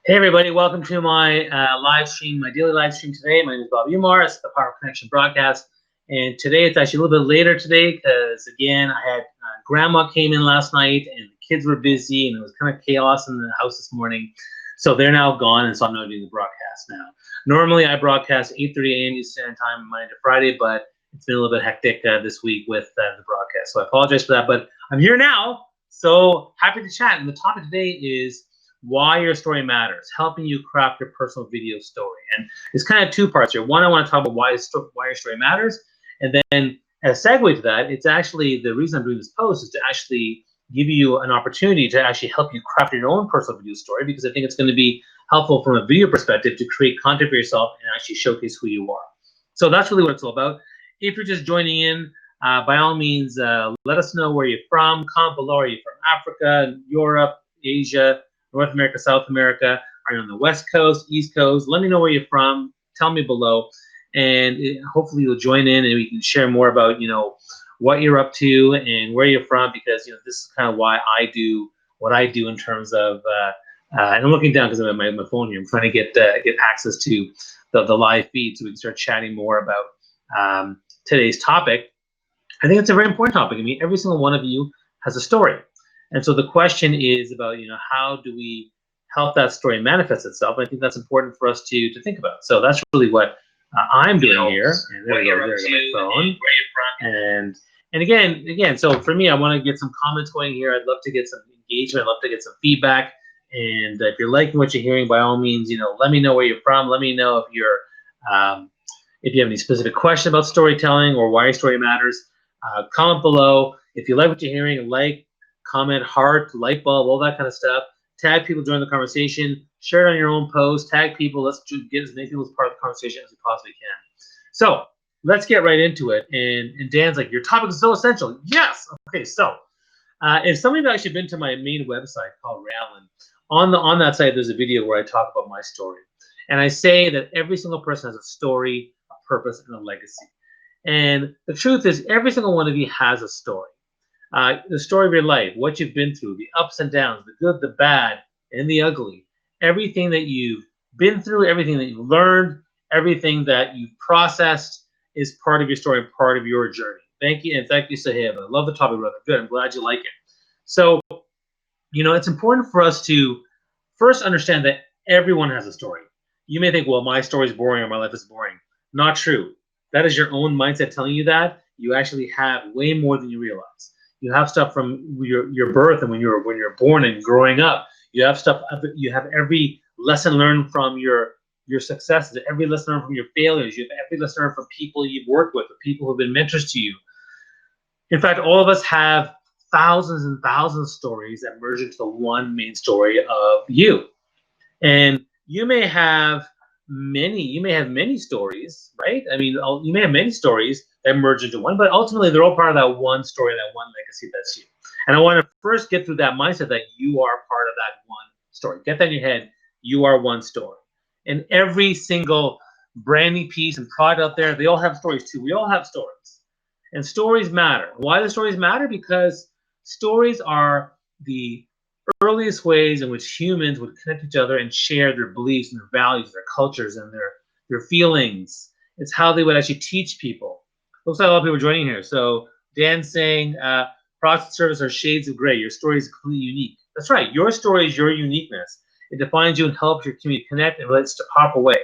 Hey everybody, welcome to my live stream, my daily live stream today. My name is Bob Umar. It's the Power Connection broadcast. And today it's actually a little bit later today because, again, I had grandma came in last night and the kids were busy and it was kind of chaos in the house this morning. So they're now gone, and so I'm not doing the broadcast now. Normally I broadcast 8:30 a.m. Eastern Standard Time Monday to Friday, but it's been a little bit hectic this week with the broadcast. So I apologize for that, but I'm here now. So happy to chat. And the topic today is why your story matters, helping you craft your personal video story. And it's kind of two parts here. One, I want to talk about why your story matters. And then as a segue to that, it's actually the reason I'm doing this post is to actually give you an opportunity to actually help you craft your own personal video story, because I think it's going to be helpful from a video perspective to create content for yourself and actually showcase who you are. So that's really what it's all about. If you're just joining in, by all means, let us know where you're from. Comment below. Are you from Africa, Europe, Asia, North America, South America? Are you on the West Coast, East Coast? Let me know where you're from. Tell me below, and hopefully you'll join in and we can share more about what you're up to and where you're from, because this is kind of why I do what I do in terms of. And I'm looking down because I'm at my phone here. I'm trying to get access to the live feed so we can start chatting more about today's topic. I think it's a very important topic. I mean, every single one of you has a story. And so the question is about, how do we help that story manifest itself? And I think that's important for us to think about. So that's really what I'm doing here. And there we go. There's my phone. And again, so for me, I want to get some comments going here. I'd love to get some engagement. I'd love to get some feedback. And if you're liking what you're hearing, by all means, let me know where you're from. Let me know if you have any specific question about storytelling or why your story matters. Comment below. If you like what you're hearing, comment, heart, light bulb, all that kind of stuff. Tag people, join the conversation. Share it on your own post. Tag people. Let's get as many people as part of the conversation as we possibly can. So let's get right into it. And Dan's like, your topic is so essential. Yes. Okay. So if some of you have actually been to my main website called Rallyn, on that site there's a video where I talk about my story, and I say that every single person has a story, a purpose, and a legacy. And the truth is, every single one of you has a story. The story of your life, what you've been through, the ups and downs, the good, the bad, and the ugly. Everything that you've been through, everything that you've learned, everything that you've processed is part of your story and part of your journey. Thank you, and thank you, Sahib. I love the topic, brother. Good. I'm glad you like it. So, it's important for us to first understand that everyone has a story. You may think, well, my story is boring or my life is boring. Not true. That is your own mindset telling you that. You actually have way more than you realize. You have stuff from your birth and when you're born and growing up. You have stuff. You have every lesson learned from your successes, every lesson learned from your failures. You have every lesson learned from people you've worked with, the people who've been mentors to you. In fact, all of us have thousands and thousands of stories that merge into the one main story of you. And you may have many stories, right? I mean, you may have many stories that merge into one, but ultimately they're all part of that one story, that one legacy that's you. And I want to first get through that mindset that you are part of that one story. Get that in your head. You are one story. And every single branding piece and product out there, they all have stories too. We all have stories. And stories matter. Why do stories matter? Because stories are the earliest ways in which humans would connect to each other and share their beliefs and their values, their cultures, and their feelings. It's how they would actually teach people. Looks like a lot of people are joining here. So Dan's saying, products and service are shades of gray. Your story is completely unique. That's right. Your story is your uniqueness. It defines you and helps your community connect and relates to powerful way.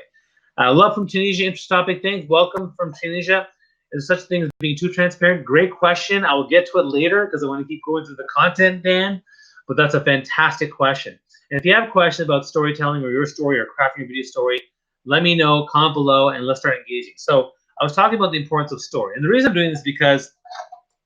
Love from Tunisia. Interesting topic. Thanks. Welcome from Tunisia. Is such a thing as being too transparent? Great question. I will get to it later because I want to keep going through the content, Dan. But that's a fantastic question. And if you have questions about storytelling or your story or crafting your video story, let me know, comment below, and let's start engaging. So I was talking about the importance of story. And the reason I'm doing this is because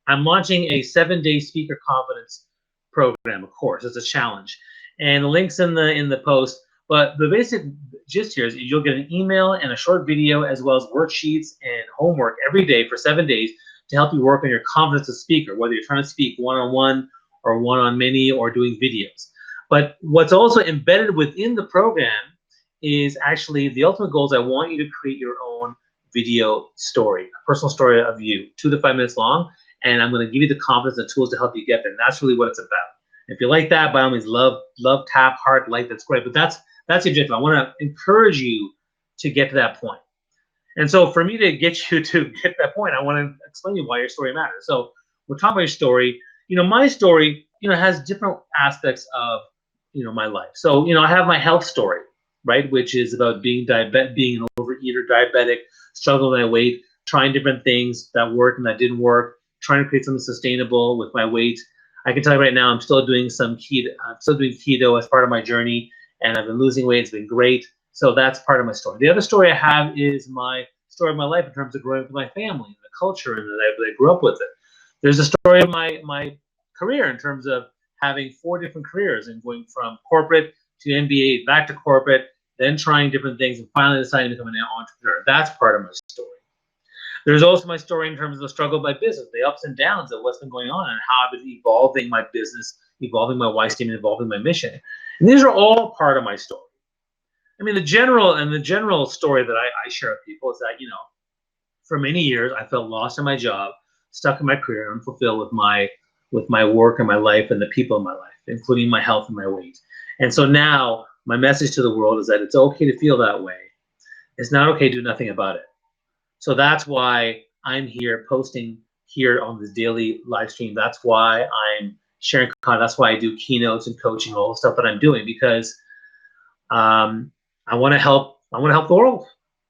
I'm launching a 7-day speaker confidence program, of course. It's a challenge. And the link's in the post. But the basic gist here is you'll get an email and a short video as well as worksheets and homework every day for 7 days to help you work on your confidence as a speaker, whether you're trying to speak one-on-one or one-on-many or doing videos. But what's also embedded within the program is actually the ultimate goal is I want you to create your own video story, a personal story of you, 2 to 5 minutes long, and I'm going to give you the confidence and tools to help you get there. And that's really what it's about. If you like that, by all means, love, tap, heart, like, that's great. But That's the objective. I want to encourage you to get to that point. And so for me to get you to get to that point, I want to explain to you why your story matters. So we're talking about your story. My story, has different aspects of, my life. So, I have my health story, right, which is about being being an overeater, diabetic, struggling with my weight, trying different things that worked and that didn't work, trying to create something sustainable with my weight. I can tell you right now, I'm still doing keto. I'm still doing keto as part of my journey, and I've been losing weight. It's been great. So that's part of my story. The other story I have is my story of my life in terms of growing up with my family and the culture and that I grew up with it. There's a story of my career in terms of having 4 different careers and going from corporate to MBA, back to corporate, then trying different things and finally deciding to become an entrepreneur. That's part of my story. There's also my story in terms of the struggle of my business, the ups and downs of what's been going on and how I've been evolving my business, evolving my why statement, evolving my mission. And these are all part of my story. I mean, the general story that I share with people is that, for many years I felt lost in my job, stuck in my career, unfulfilled with my work and my life and the people in my life, including my health and my weight. And so now my message to the world is that it's okay to feel that way. It's not okay to do nothing about it. So that's why I'm here posting here on the daily live stream. That's why I'm sharing content. That's why I do keynotes and coaching, all the stuff that I'm doing, because I want to help the world,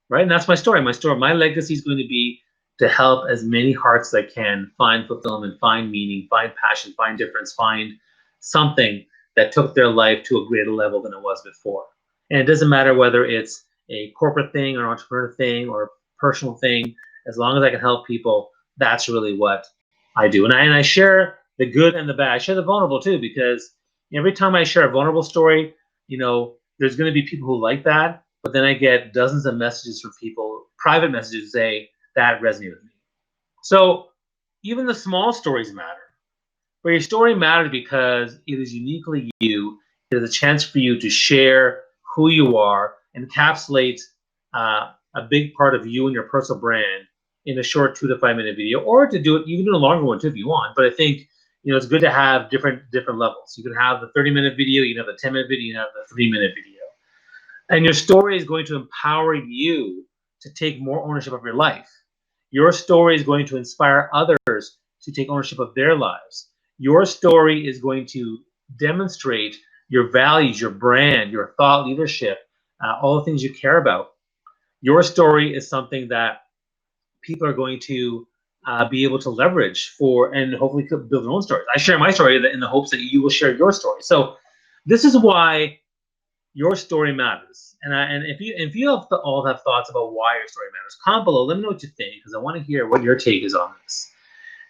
right? And that's my story. My legacy is going to be to help as many hearts as I can find fulfillment, find meaning, find passion, find difference, find something that took their life to a greater level than it was before. And it doesn't matter whether it's a corporate thing or an entrepreneur thing or a personal thing. As long as I can help people, that's really what I do. And I share the good and the bad. I share the vulnerable too, because every time I share a vulnerable story, there's going to be people who like that, but then I get dozens of messages from people, private messages, say that resonated with me. So even the small stories matter. But your story matters because it is uniquely you. It is a chance for you to share who you are, encapsulate a big part of you and your personal brand in a short 2 to 5 minute video, or to do it, you can do a longer one too if you want. But I think it's good to have different levels. You can have the 30-minute video, you can have the 10-minute video, you can have the 3-minute video. And your story is going to empower you to take more ownership of your life. Your story is going to inspire others to take ownership of their lives. Your story is going to demonstrate your values, your brand, your thought leadership, all the things you care about. Your story is something that people are going to be able to leverage for, and hopefully build their own stories. I share my story in the hopes that you will share your story. So this is why your story matters. And if you all have thoughts about why your story matters, comment below. Let me know what you think, because I want to hear what your take is on this.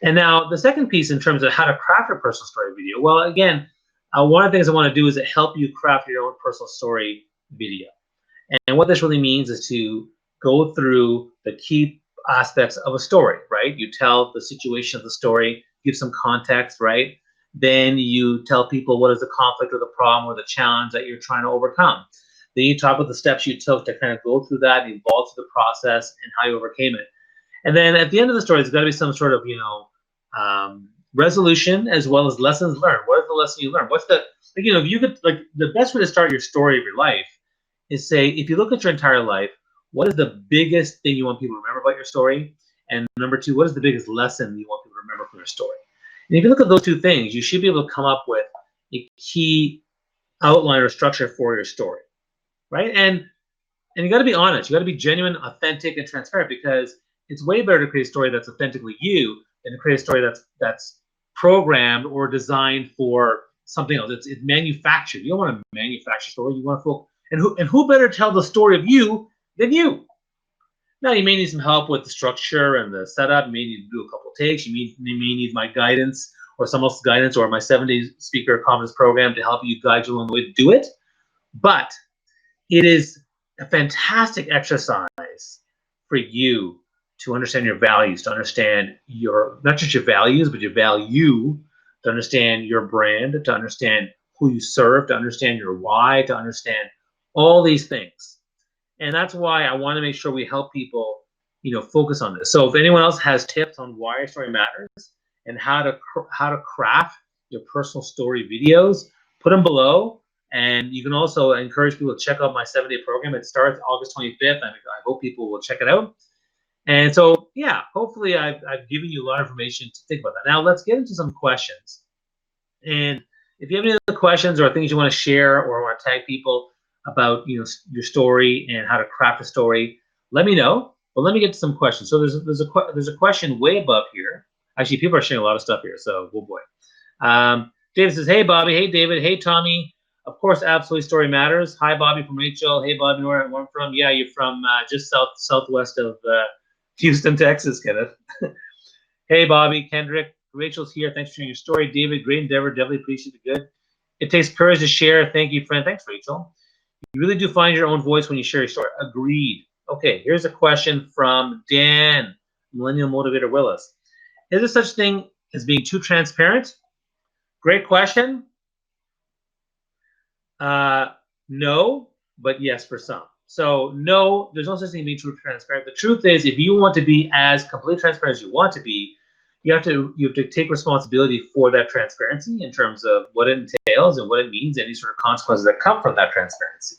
And now the second piece in terms of how to craft your personal story video. Well, again, one of the things I want to do is help you craft your own personal story video. And what this really means is to go through the key aspects of a story, right? You tell the situation of the story, give some context, right? Then you tell people what is the conflict or the problem or the challenge that you're trying to overcome. Then you talk about the steps you took to kind of go through that, evolve through the process, and how you overcame it. And then at the end of the story, there's got to be some sort of, resolution as well as lessons learned. What is the lesson you learned? What's the, if you could, the best way to start your story of your life is say, if you look at your entire life, what is the biggest thing you want people to remember about your story? And number 2, what is the biggest lesson you want people to remember from your story? And if you look at those 2 things, you should be able to come up with a key outline or structure for your story, right? And you got to be honest. You got to be genuine, authentic, and transparent, because it's way better to create a story that's authentically you than to create a story that's programmed or designed for something else. It's manufactured. You don't want to manufacture a story. You want to and who better tell the story of you than you? Now, you may need some help with the structure and the setup. You may need to do a couple of takes. You may need my guidance or someone else's guidance or my 7-day speaker conference program to help you guide you along the way to do it. But it is a fantastic exercise for you to understand your values, to understand not just your values, but your value, to understand your brand, to understand who you serve, to understand your why, to understand all these things. And that's why I want to make sure we help people, focus on this. So if anyone else has tips on why your story matters and how to craft your personal story videos, put them below. And you can also encourage people to check out my 7-day program. It starts August 25th. I hope people will check it out. And so, yeah, hopefully I've given you a lot of information to think about that. Now let's get into some questions. And if you have any other questions or things you want to share or want to tag people about, your story and how to craft a story, let me know. But let me get to some questions. So there's a question way above here. Actually, people are sharing a lot of stuff here. So, oh boy. David says, "Hey Bobby, hey David, hey Tommy. Of course, absolutely, story matters. Hi Bobby from Rachel. Hey Bobby, where I'm from? Yeah, you're from just southwest of Houston, Texas, Kenneth. Hey Bobby, Kendrick, Rachel's here. Thanks for sharing your story. David, great endeavor. Definitely appreciate the good. It takes courage to share. Thank you, friend. Thanks, Rachel. You really do find your own voice when you share your story. Agreed. Okay, here's a question from Dan, Millennial Motivator Willis. Is there such thing as being too transparent? Great question. No, but yes for some. So no, there's no such thing as being too transparent. The truth is, if you want to be as completely transparent as you want to be, you have to take responsibility for that transparency in terms of what it entails and what it means, any sort of consequences that come from that transparency.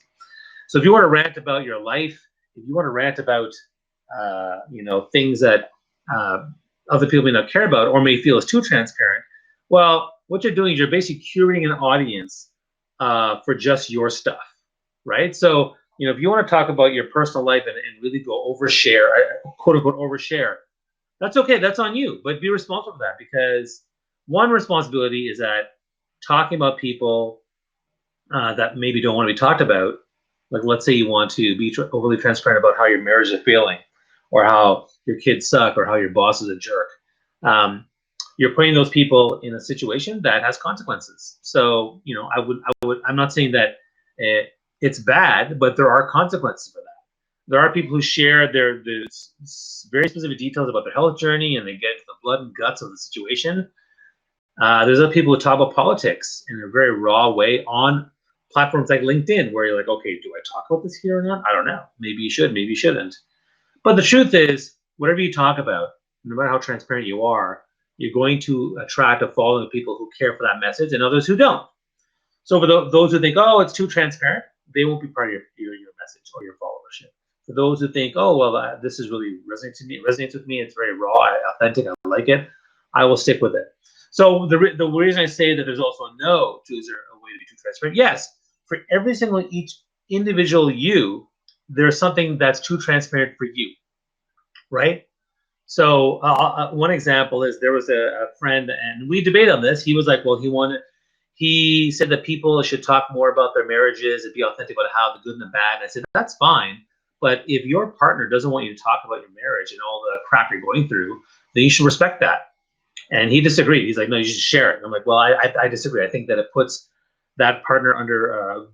So if you want to rant about your life, if you want to rant about things that other people may not care about or may feel is too transparent, well, what you're doing is you're basically curating an audience for just your stuff, right? So if you want to talk about your personal life and really go overshare, quote unquote overshare, that's okay. That's on you, but be responsible for that, because one responsibility is that talking about people that maybe don't want to be talked about, like let's say you want to be overly transparent about how your marriage is failing, or how your kids suck, or how your boss is a jerk. You're putting those people in a situation that has consequences. So I'm not saying that it's bad, but there are consequences for that. There are people who share their very specific details about their health journey, and they get into the blood and guts of the situation. There's other people who talk about politics in a very raw way on platforms like LinkedIn, where you're like, okay, do I talk about this here or not? I don't know. Maybe you should, maybe you shouldn't. But the truth is, whatever you talk about, no matter how transparent you are, you're going to attract a following of people who care for that message and others who don't. So for those who think, oh, it's too transparent, they won't be part of your message or your followership. For those who think, oh, well, this is really resonates with me, it's very raw, authentic, I like it, I will stick with it. So the reason I say that there's also a no to, is there a way to be too transparent? Yes, for every single each individual you, there's something that's too transparent for you, right? So one example is there was a friend, and we debated on this. He was like, well, he said that people should talk more about their marriages and be authentic about how the good and the bad. And I said, that's fine. But if your partner doesn't want you to talk about your marriage and all the crap you're going through, then you should respect that. And he disagreed. He's like, no, you should share it. And I'm like, well, I disagree. I think that it puts that partner under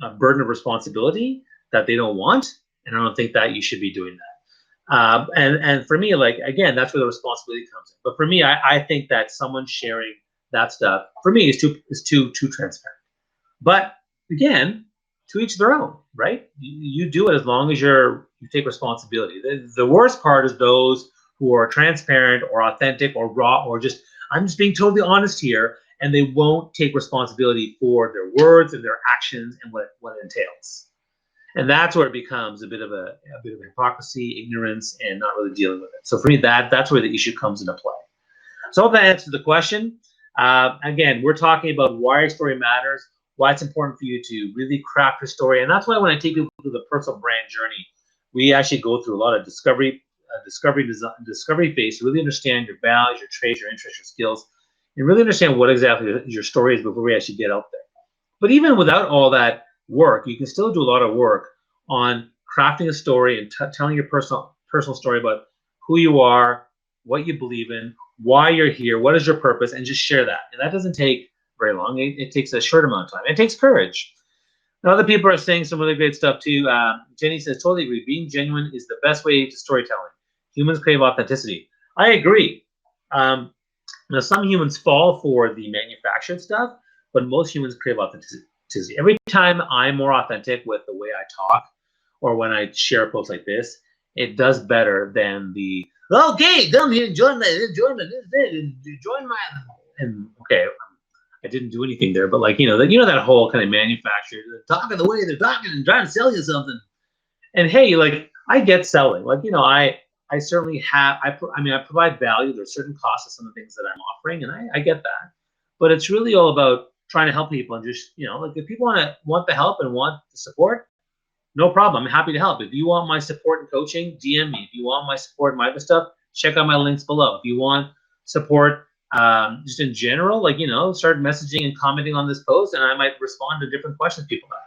a burden of responsibility that they don't want. And I don't think that you should be doing that. And for me, like, again, that's where the responsibility comes in. But for me, I think that someone sharing that stuff, for me, is too transparent. But again, to each their own, right? You do it as long as you take responsibility. The worst part is those who are transparent or authentic or raw, or just, I'm just being totally honest here, and they won't take responsibility for their words and their actions and what it entails. And that's where it becomes a bit of hypocrisy, ignorance, and not really dealing with it. So for me, that's where the issue comes into play. So I hope that answers the question. Again, we're talking about why your story matters, why it's important for you to really craft your story. And that's why when I take people through the personal brand journey, we actually go through a lot of discovery phase to really understand your values, your traits, your interests, your skills, and really understand what exactly your story is before we actually get out there. But even without all that work, you can still do a lot of work on crafting a story and telling your personal story about who you are, what you believe in, why you're here, what is your purpose, and just share that. And that doesn't take very long. It takes a short amount of time. It takes courage. Now, other people are saying some really great stuff too. Jenny says, totally agree. Being genuine is the best way to storytelling. Humans crave authenticity. I agree. Now, some humans fall for the manufactured stuff, but most humans crave authenticity. Every time I'm more authentic with the way I talk, or when I share a post like this, it does better than the, okay, come here, join my, and okay, I didn't do anything there, but like, that whole kind of manufacturer, they're talking the way they're talking and trying to sell you something. And hey, like, I get selling. Like, I certainly have. I provide value. There's certain costs of some of the things that I'm offering, and I get that. But it's really all about trying to help people and just, like, if people want the help and want the support, no problem. I'm happy to help. If you want my support and coaching, DM me. If you want my support and my other stuff, check out my links below. If you want support, just in general, like, start messaging and commenting on this post, and I might respond to different questions people have.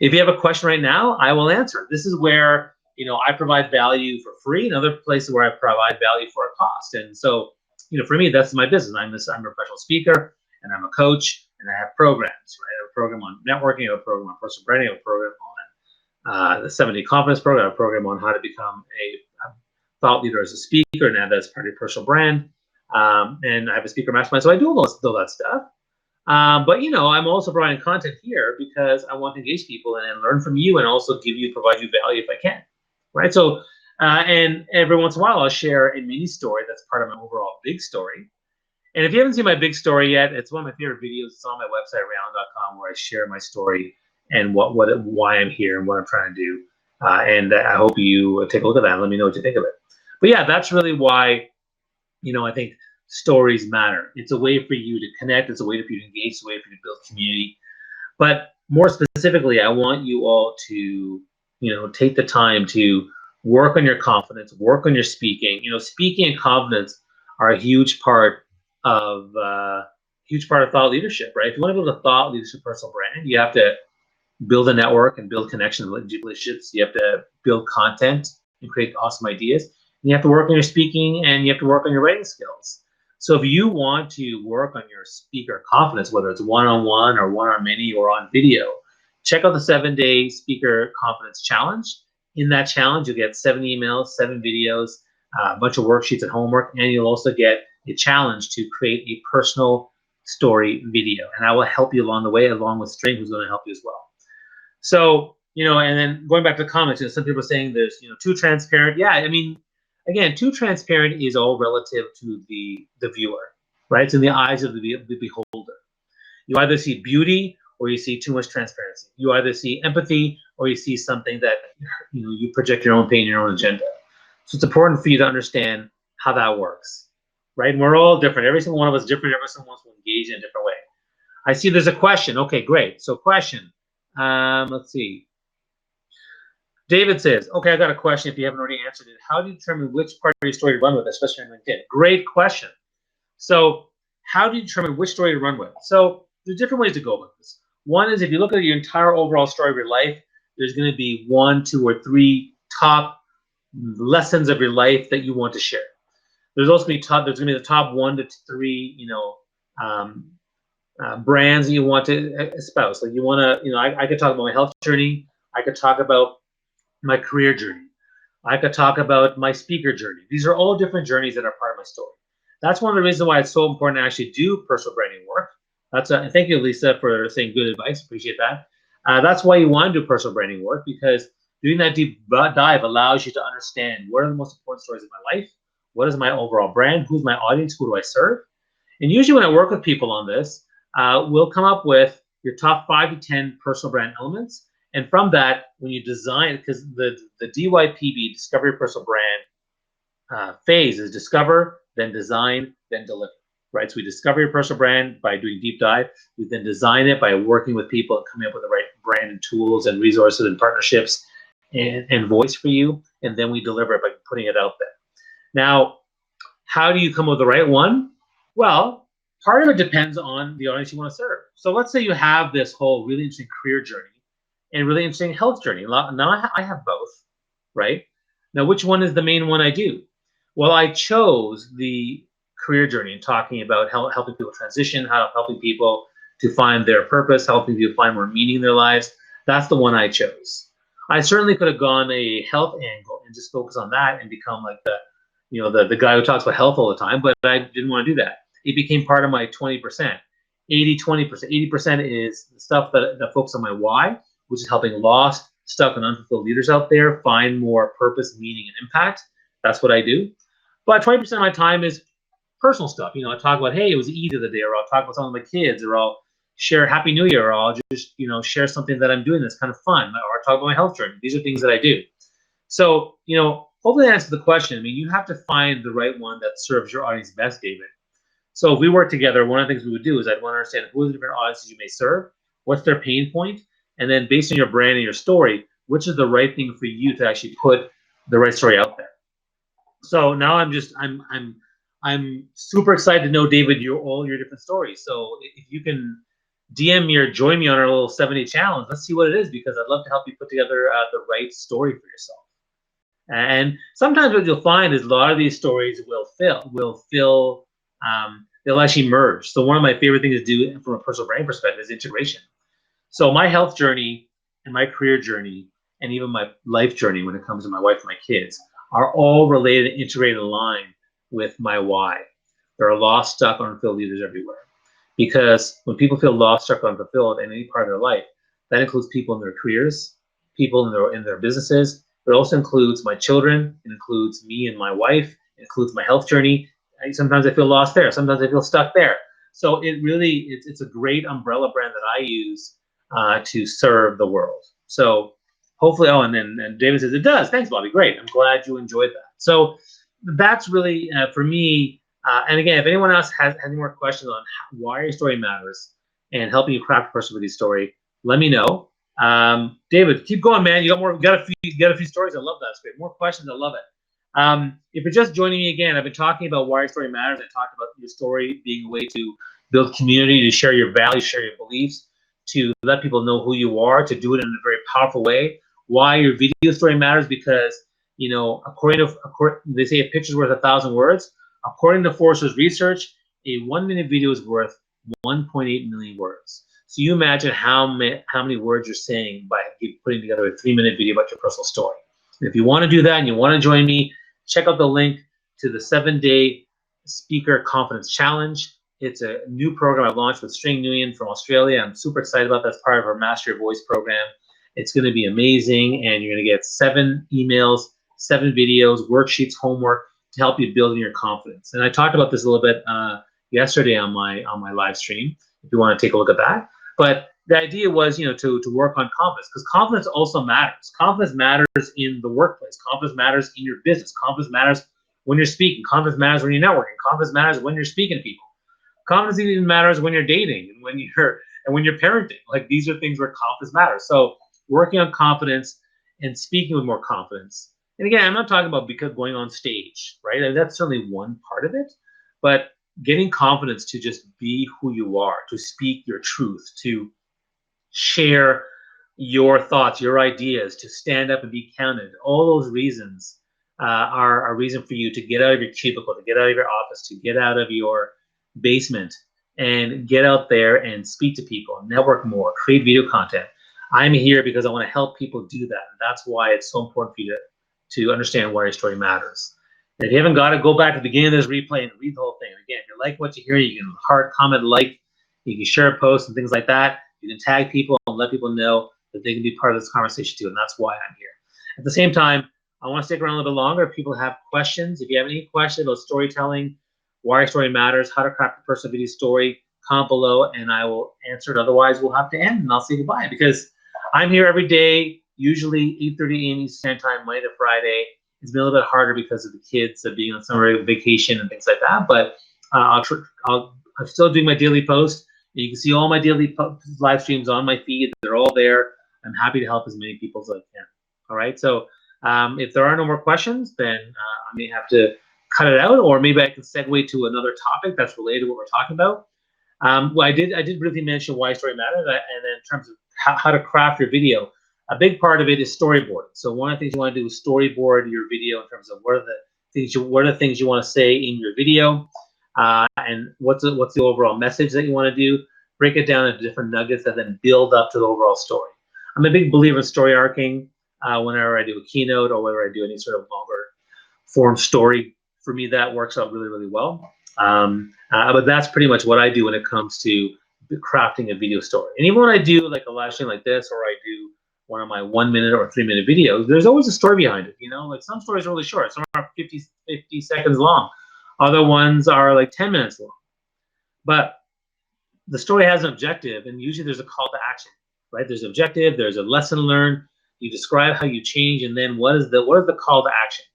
If you have a question right now, I will answer it. This is where, I provide value for free, and other places where I provide value for a cost. And so, for me, that's my business. I'm a professional speaker, and I'm a coach, and I have programs, right? I have a program on networking, I have a program on personal branding, I have a program on the 7-Day Confidence Program, I have a program on how to become a thought leader as a speaker, and that's part of your personal brand. And I have a speaker mastermind, so I do all that stuff. But I'm also providing content here because I want to engage people and learn from you, and also provide you value if I can, right? So, and every once in a while, I'll share a mini story that's part of my overall big story. And if you haven't seen my big story yet, it's one of my favorite videos. It's on my website, rayon.com, where I share my story and why I'm here and what I'm trying to do. And I hope you take a look at that and let me know what you think of it. But yeah, that's really why, I think stories matter. It's a way for you to connect. It's a way for you to engage. It's a way for you to build community. But more specifically, I want you all to, take the time to work on your confidence, work on your speaking. Speaking and confidence are a huge part of thought leadership, right? If you want to build a thought leadership personal brand, you have to build a network and build connections and relationships. You have to build content and create awesome ideas. You have to work on your speaking, and you have to work on your writing skills. So if you want to work on your speaker confidence, whether it's one-on-one or one-on-many or on video, check out the 7-Day Speaker Confidence Challenge. In that challenge, you'll get 7 emails, 7 videos, a bunch of worksheets and homework, and you'll also get a challenge to create a personal story video. And I will help you along the way, along with String, who's going to help you as well. So, and then going back to the comments, some people are saying there's, too transparent. Yeah, I mean, again, too transparent is all relative to the viewer, right? It's in the eyes of the beholder. You either see beauty or you see too much transparency. You either see empathy or you see something that, you project your own pain, your own agenda. So it's important for you to understand how that works, right? And we're all different. Every single one of us is different. Every single one of us will engage in a different way. I see there's a question. Okay, great. So question. Let's see. David says, okay, I got a question if you haven't already answered it. How do you determine which part of your story to run with, especially on LinkedIn? Great question. So how do you determine which story to run with? So there's different ways to go about this. One is if you look at your entire overall story of your life, there's going to be 1, 2, or 3 top lessons of your life that you want to share. There's also going to be the top 1 to 3, brands that you want to espouse. Like you want to, I could talk about my health journey. I could talk about my career journey. I could talk about my speaker journey. These are all different journeys that are part of my story. That's one of the reasons why it's so important to actually do personal branding work. Thank you, Lisa, for saying good advice. Appreciate that. That's why you want to do personal branding work, because doing that deep dive allows you to understand what are the most important stories of my life, what is my overall brand, who's my audience, who do I serve. And usually when I work with people on this, we'll come up with your top 5 to 10 personal brand elements. And from that, when you design, because the DYPB, Discover Your Personal Brand phase is discover, then design, then deliver, right? So we discover your personal brand by doing deep dive. We then design it by working with people and coming up with the right brand and tools and resources and partnerships and voice for you. And then we deliver it by putting it out there. Now, how do you come up with the right one? Well, part of it depends on the audience you want to serve. So let's say you have this whole really interesting career journey and really interesting health journey. Now I have both, right? Now, which one is the main one I do? Well, I chose the career journey and talking about helping people transition, helping people to find their purpose, helping people find more meaning in their lives. That's the one I chose. I certainly could have gone a health angle and just focus on that and become like the guy who talks about health all the time, but I didn't want to do that. It became part of my 20%, 80-20%. 80% is the stuff that focuses on my why, which is helping lost, stuck, and unfulfilled leaders out there find more purpose, meaning, and impact. That's what I do. But 20% of my time is personal stuff. You know, I talk about, hey, it was Eid of the day, or I'll talk about some of my kids, or I'll share Happy New Year, or I'll just, you know, share something that I'm doing that's kind of fun, or I'll talk about my health journey. These are things that I do. So, you know, hopefully that answers the question. I mean, you have to find the right one that serves your audience best, David. So if we work together, one of the things we would do is I'd want to understand who are the different audiences you may serve, what's their pain point, and then based on your brand and your story, which is the right thing for you to actually put the right story out there. So now I'm super excited to know, David, all your different stories. So if you can DM me or join me on our little 7-day challenge, let's see what it is, because I'd love to help you put together the right story for yourself. And sometimes what you'll find is a lot of these stories they'll actually merge. So one of my favorite things to do from a personal brand perspective is integration. So my health journey and my career journey and even my life journey when it comes to my wife and my kids are all related, integrated, aligned with my why. There are lost, stuck, unfulfilled leaders everywhere. Because when people feel lost, stuck, unfulfilled in any part of their life, that includes people in their careers, people in their businesses. It also includes my children. It includes me and my wife. It includes my health journey. Sometimes I feel lost there. Sometimes I feel stuck there. So it's a great umbrella brand that I use to serve the world. So hopefully, and David says it does. Thanks, Bobby. Great. I'm glad you enjoyed that. So that's really for me. And again, if anyone else has any more questions on why your story matters and helping you craft a personality story, let me know. David, keep going, man. You got a few stories. I love that. It's great. More questions. I love it. If you're just joining me again, I've been talking about why your story matters. I talked about your story being a way to build community, to share your values, share your beliefs, to let people know who you are, to do it in a very powerful way. Why your video story matters, because, you know, according they say a picture's worth 1,000 words. According to Forrester's research, a 1-minute video is worth 1.8 million words. So you imagine how many words you're saying by putting together a 3-minute video about your personal story. And if you want to do that and you want to join me, check out the link to the 7-day Speaker Confidence Challenge. It's a new program I've launched with String Nguyen from Australia. I'm super excited about that. That's part of our Master Your Voice program. It's going to be amazing, and you're going to get 7 emails, 7 videos, worksheets, homework to help you build your confidence. And I talked about this a little bit yesterday on my live stream, if you want to take a look at that. But the idea was, you know, to work on confidence, because confidence also matters. Confidence matters in the workplace. Confidence matters in your business. Confidence matters when you're speaking. Confidence matters when you're networking. Confidence matters when you're speaking to people. Confidence even matters when you're dating and when you're parenting. Like, these are things where confidence matters. So working on confidence and speaking with more confidence. And again, I'm not talking about because going on stage, right? And that's certainly one part of it, but getting confidence to just be who you are, to speak your truth, to share your thoughts, your ideas, to stand up and be counted. All those reasons are a reason for you to get out of your cubicle, to get out of your office, to get out of your basement and get out there and speak to people, network more, create video content. I'm here because I want to help people do that. And that's why it's so important for you to understand why your story matters. And if you haven't got it, go back to the beginning of this replay and read the whole thing. Again, if you like what you hear, you can heart, comment, like, you can share a post and things like that. You can tag people and let people know that they can be part of this conversation too, and that's why I'm here. At the same time, I want to stick around a little bit longer. If people have questions, if you have any questions about storytelling, why your story matters, how to craft a personal video story, comment below and I will answer it. Otherwise, we'll have to end and I'll say goodbye, because I'm here every day, usually 8:30 a.m. Eastern Time, Monday to Friday. It's been a little bit harder because of the kids being on summer vacation and things like that, but I'm still doing my daily post. You can see all my daily live streams on my feed. They're all there. I'm happy to help as many people as I can. All right. So if there are no more questions, then I may have to cut it out, or maybe I can segue to another topic that's related to what we're talking about. Well, I did briefly mention why story matters, and then in terms of how to craft your video, a big part of it is storyboarding. So one of the things you want to do is storyboard your video in terms of what are the things you want to say in your video, and what's the overall message that you want to do. Break it down into different nuggets that then build up to the overall story. I'm a big believer in story arcing whenever I do a keynote or whether I do any sort of longer form story. For me, that works out really, really well. But that's pretty much what I do when it comes to crafting a video story. And even when I do like a live stream like this, or I do one of my 1-minute or 3-minute videos, there's always a story behind it. You know, like some stories are really short, some are 50 seconds long. Other ones are like 10 minutes long. But the story has an objective, and usually there's a call to action, right? There's an objective, there's a lesson learned. You describe how you change, and then what is the call to action?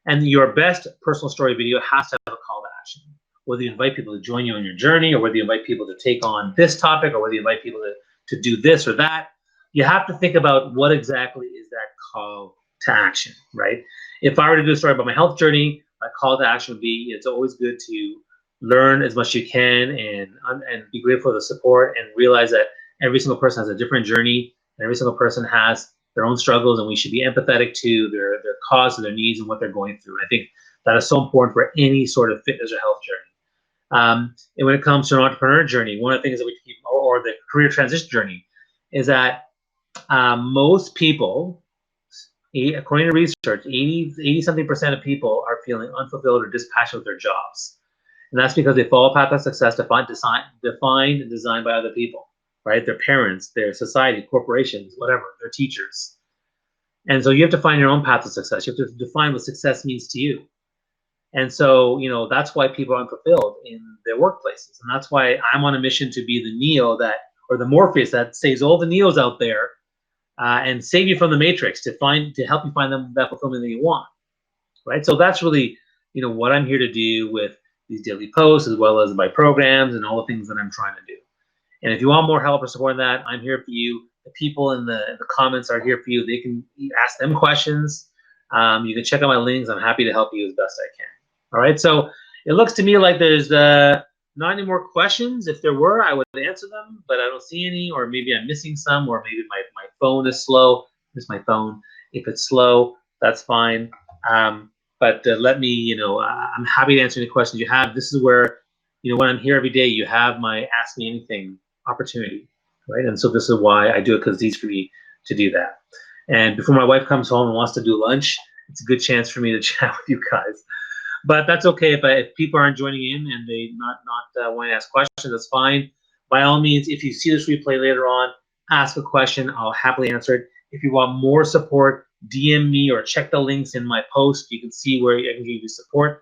And your best personal story video has to have a call to action. Whether you invite people to join you on your journey, or whether you invite people to take on this topic, or whether you invite people to do this or that, you have to think about what exactly is that call to action, right? If I were to do a story about my health journey, my call to action would be, it's always good to learn as much as you can and be grateful for the support and realize that every single person has a different journey and every single person has their own struggles, and we should be empathetic to their cause and their needs and what they're going through. And I think that is so important for any sort of fitness or health journey. And when it comes to an entrepreneur journey, one of the things that we keep, or the career transition journey, is that most people, according to research, 80-something% of people are feeling unfulfilled or dispassionate with their jobs. And that's because they follow a path of success defined and designed by other people, right? Their parents, their society, corporations, whatever, their teachers. And so you have to find your own path of success. You have to define what success means to you. And so, that's why people are unfulfilled in their workplaces. And that's why I'm on a mission to be the Neo or the Morpheus that saves all the Neos out there and save you from the matrix to help you find that fulfillment that you want, right? So that's really, what I'm here to do with these daily posts, as well as my programs and all the things that I'm trying to do. And if you want more help or support in that, I'm here for you. The people in the comments are here for you. They can ask them questions. You can check out my links. I'm happy to help you as best I can. All right. So it looks to me like there's not any more questions. If there were, I would answer them, but I don't see any, or maybe I'm missing some, or maybe my phone is slow. Here's my phone. If it's slow, that's fine. But let me, I'm happy to answer any questions you have. This is where, when I'm here every day, you have my Ask Me Anything opportunity, right? And so this is why I do it, because it's easy for me to do that. And before my wife comes home and wants to do lunch, it's a good chance for me to chat with you guys. But that's okay if people aren't joining in and they not want to ask questions, that's fine. By all means, if you see this replay later on, ask a question. I'll happily answer it. If you want more support, DM me or check the links in my post. You can see where I can give you support,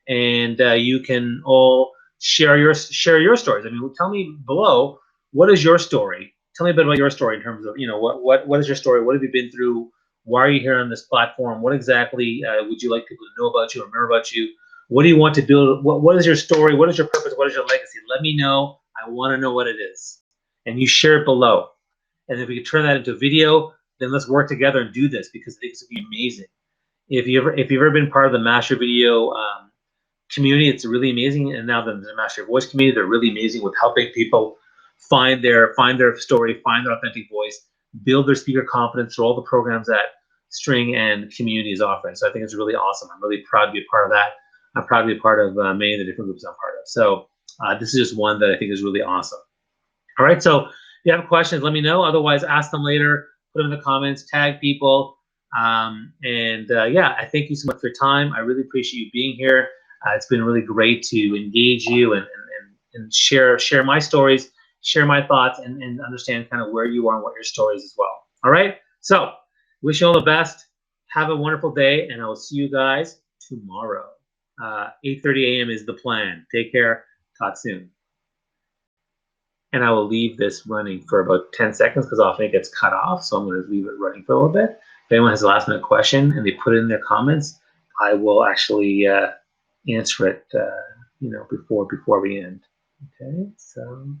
and you can all share your stories. I mean, tell me below, what is your story? Tell me a bit about your story in terms of, what is your story? What have you been through? Why are you here on this platform? What exactly would you like people to know about you or remember about you? What do you want to build? What is your story? What is your purpose? What is your legacy? Let me know. I want to know what it is. And you share it below. And if we can turn that into a video, then let's work together and do this, because I think this would be amazing. If you've ever been part of the Master Video community, it's really amazing. And now the Master Voice community, they're really amazing with helping people find their story, find their authentic voice, build their speaker confidence through all the programs that String and community is offering. So I think it's really awesome. I'm really proud to be a part of that. I'm proud to be a part of many of the different groups I'm part of. So this is just one that I think is really awesome. All right, so if you have questions, let me know. Otherwise, ask them later. Put them in the comments, tag people. Yeah, I thank you so much for your time. I really appreciate you being here. It's been really great to engage you and share my stories, share my thoughts, and understand kind of where you are and what your story is as well. All right, so wish you all the best. Have a wonderful day, and I will see you guys tomorrow. 8:30 a.m. is the plan. Take care. Talk soon. And I will leave this running for about 10 seconds because often it gets cut off. So I'm going to leave it running for a little bit. If anyone has a last minute question and they put it in their comments, I will actually answer it, before we end. Okay, so.